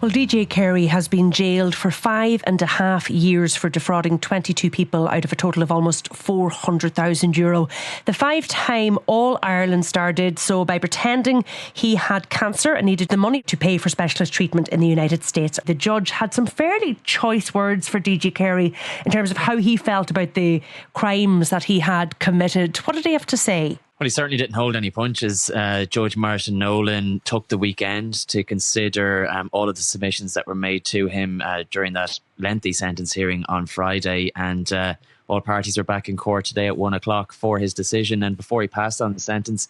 Well, DJ Carey has been jailed for 5.5 years for defrauding 22 people out of a total of almost €400,000. The 5-time All-Ireland star did so by pretending he had cancer and needed the money to pay for specialist treatment in the United States. The judge had some fairly choice words for DJ Carey in terms of how he felt about the crimes that he had committed. What did he have to say? Well, he certainly didn't hold any punches. Judge Martin Nolan took the weekend to consider all of the submissions that were made to him during that lengthy sentence hearing on Friday. And all parties are back in court today at 1 o'clock for his decision. And before he passed on the sentence,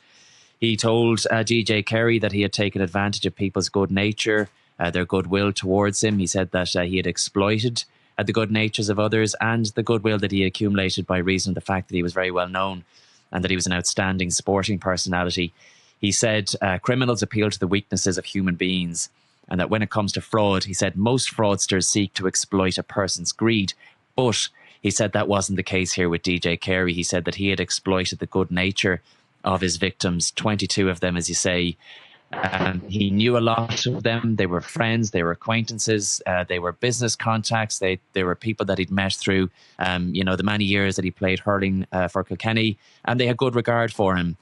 he told DJ Carey that he had taken advantage of people's good nature, their goodwill towards him. He said that he had exploited the good natures of others and the goodwill that he accumulated by reason of the fact that he was very well known and that he was an outstanding sporting personality. He said criminals appeal to the weaknesses of human beings, and that when it comes to fraud, he said most fraudsters seek to exploit a person's greed. But he said that wasn't the case here with DJ Carey. He said that he had exploited the good nature of his victims, 22 of them, as you say. He knew a lot of them. They were friends, they were acquaintances, they were business contacts, they were people that he'd met through the many years that he played hurling for Kilkenny, and they had good regard for him.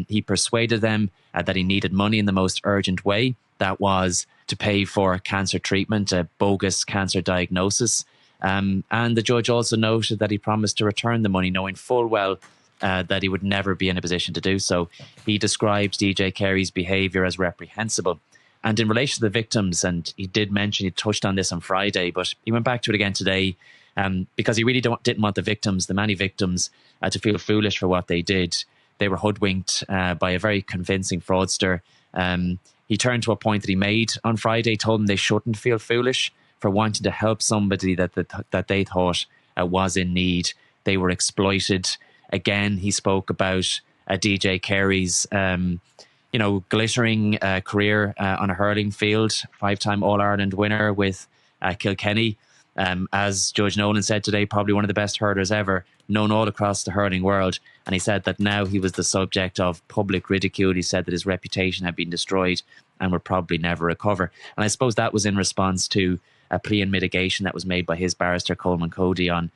He persuaded them that he needed money in the most urgent way. That was to pay for cancer treatment, a bogus cancer diagnosis. And the judge also noted that he promised to return the money, knowing full well that he would never be in a position to do so. He described DJ Carey's behaviour as reprehensible. And in relation to the victims, and he did mention, he touched on this on Friday, but he went back to it again today because he really didn't want the victims, the many victims, to feel foolish for what they did. They were hoodwinked by a very convincing fraudster. He turned to a point that he made on Friday, told them they shouldn't feel foolish for wanting to help somebody that they thought was in need. They were exploited. Again, he spoke about DJ Carey's, glittering career on a hurling field, 5-time All-Ireland winner with Kilkenny. As Judge Nolan said today, probably one of the best hurlers ever, known all across the hurling world. And he said that now he was the subject of public ridicule. He said that his reputation had been destroyed and would probably never recover. And I suppose that was in response to a plea in mitigation that was made by his barrister, Coleman Cody, on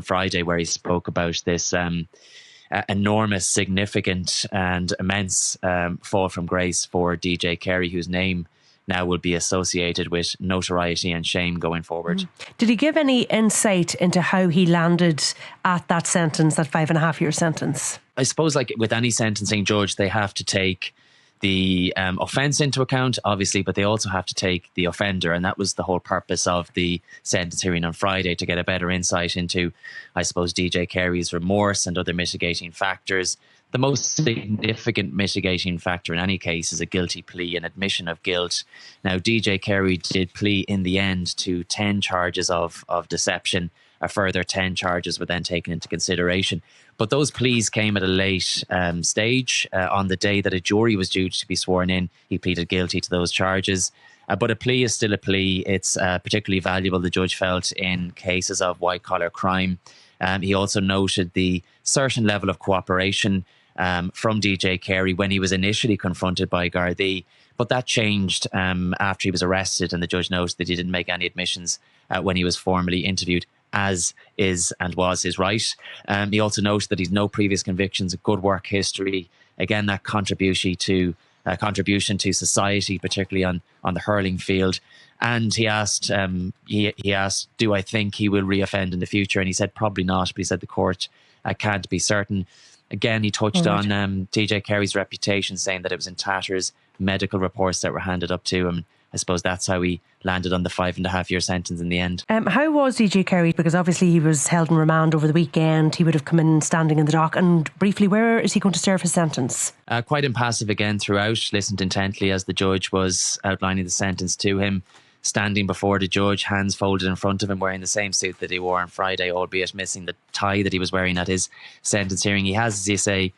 Friday, where he spoke about this enormous, significant and immense fall from grace for DJ Carey, whose name now will be associated with notoriety and shame going forward. Did he give any insight into how he landed at that sentence, that 5.5-year sentence? I suppose, like with any sentencing judge, they have to take the offence into account, obviously, but they also have to take the offender. And that was the whole purpose of the sentence hearing on Friday, to get a better insight into, I suppose, DJ Carey's remorse and other mitigating factors. The most significant mitigating factor in any case is a guilty plea, an admission of guilt. Now, DJ Carey did plea in the end to 10 charges of deception. A further 10 charges were then taken into consideration. But those pleas came at a late stage. On the day that a jury was due to be sworn in, he pleaded guilty to those charges. But a plea is still a plea. It's particularly valuable, the judge felt, in cases of white-collar crime. He also noted the certain level of cooperation from DJ Carey when he was initially confronted by Gardaí. But that changed after he was arrested, and the judge noted that he didn't make any admissions when he was formally interviewed, as is and was his right. He also noted that he's no previous convictions, a good work history. Again, that contribution to society, particularly on the hurling field. And he asked, do I think he will reoffend in the future? And he said probably not, but he said the court can't be certain. Again, he touched on DJ Carey's reputation, saying that it was in tatters, medical reports that were handed up to him. I suppose that's how he landed on the 5.5-year sentence in the end. How was DJ Carey? Because obviously he was held in remand over the weekend. He would have come in standing in the dock. And briefly, where is he going to serve his sentence? Quite impassive again throughout. Listened intently as the judge was outlining the sentence to him. Standing before the judge, hands folded in front of him, wearing the same suit that he wore on Friday, albeit missing the tie that he was wearing at his sentence hearing. He has, as you say,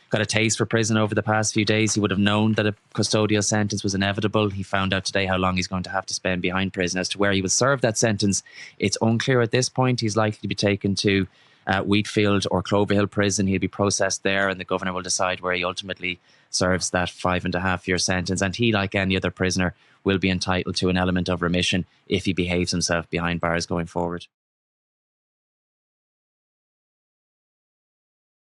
got a taste for prison over the past few days. He would have known that a custodial sentence was inevitable. He found out today how long he's going to have to spend behind prison. As to where he will serve that sentence, it's unclear at this point. He's likely to be taken to Wheatfield or Cloverhill Prison. He'll be processed there, and the governor will decide where he ultimately serves that 5.5-year sentence. And he, like any other prisoner, will be entitled to an element of remission if he behaves himself behind bars going forward.